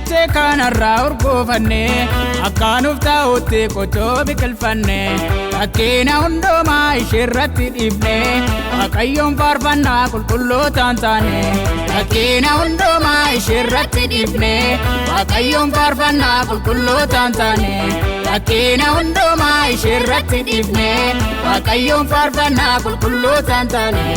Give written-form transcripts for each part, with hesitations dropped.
dache kanarraa urgofanne akkaanuuf ta'utti qochoo biqilfanne fakkeenya hundumaa isheerratti dhiifne Waaqayyoon faarfannaa qulqullootaan taane fakkeenya hundumaa isheerratti dhiifne Waaqayyoon faarfannaa qulqullootaan taane fakkeenya hundumaa isheerratti dhiifne Waaqayyoon faarfannaa qulqullootaan taane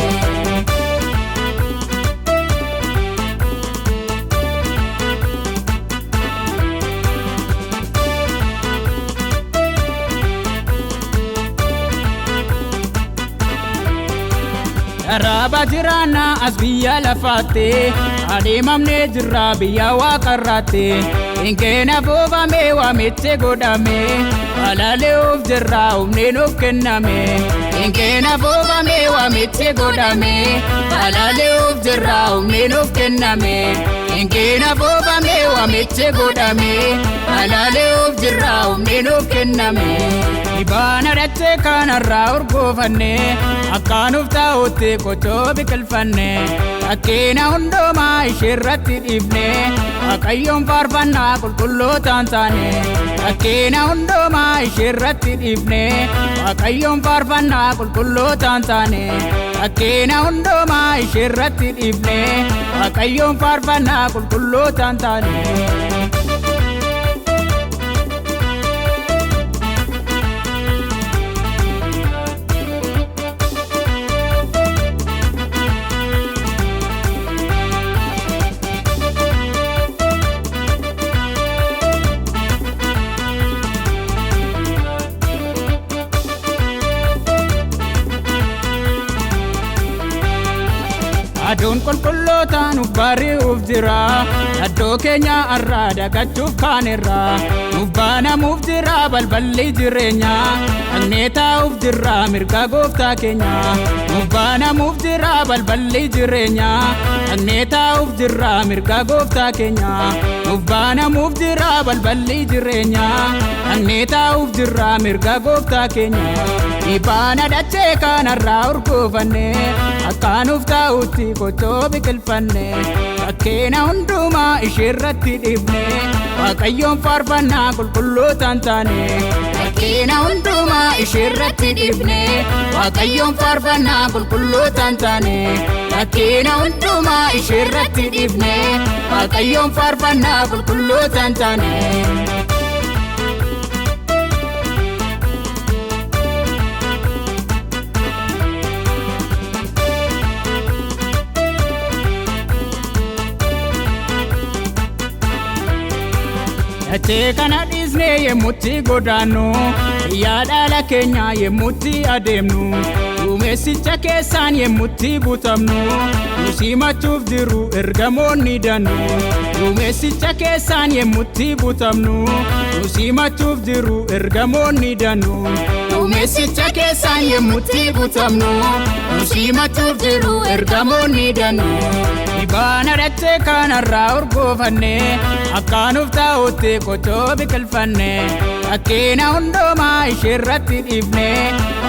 Raba jirana as biyya lafaatti adeemamne jirra biyya waaqarraatti Inkeena foofame waamichi godhame Balali'uuf jirra humni nuuf kenname Inkeena foofame waamichi godhame Balali'uuf jirra humni nuuf kenname Inkeena foofame waamichi godhame Balali'uuf jirra humni nuuf kenname Ibaana dache kanarraa urgofanne akkaanuuf ta'utti qochoo biqilfanne fakkeenya hundumaa isheerratti dhiifne Waaqayyoon faarfannaa qulqullootaan taane fakkeenya hundumaa isheerratti dhiifne Waaqayyoon faarfannaa qulqullootaan taane fakkeenya hundumaa isheerratti dhiifne Waaqayyoon faarfannaa qulqullootaan taane Aduun qulqullootaan nuuf bari'uuf jira Addoo keenya irraa dagachuuf kaanerra Nuuf baanamuuf jira balballi jireenya Dhaqnee taa'uuf jira mirga gooftaa keenya Nuuf baanamuuf jira balballi jireenya Dhaqnee taa'uuf jira mirga gooftaa keenya Nuuf baanamuuf jira balballi jireenya Dhaqnee taa'uuf jira mirga gooftaa keenya Ibaana dache kanarraa urgofanne akkaanuuf ta'utti qochoo biqilfanne fakkeenya hundumaa isheerratti dhiifne Waaqayyoon faarfannaa qulqullootaan taane fakkeenya hundumaa isheerratti dhiifne Waaqayyoon faarfannaa qulqullootaan taane fakkeenya hundumaa isheerratti dhiifne Waaqayyoon faarfannaa qulqullootaan taane Dache kana dhiisne yemmutti godaannu Biyya dhaala keenya yemmutti adeemnu Duumessicha keessaan yemmutti butamnu Nusimachuuf jiru ergamoonni dannu Duumessicha keessaan yemmutti butamnu Nusimachuuf jiru ergamoonni dannu Duumessicha keessaan yemmutti butamnu Nusimachuuf jiru ergamoonni dannu Ibaana dache kanarraa urgofanne akkaanuuf ta'utti qochoo biqilfanne fakkeenya hundumaa isheerratti dhiifne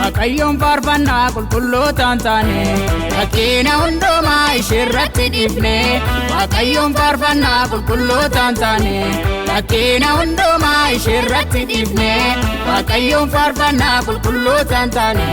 Waaqayyoon faarfannaa qulqullootaan taane fakkeenya hundumaa isheerratti dhiifne Waaqayyoon faarfannaa qulqullootaan taane fakkeenya hundumaa isheerratti dhiifne Waaqayyoon faarfannaa qulqullootaan taane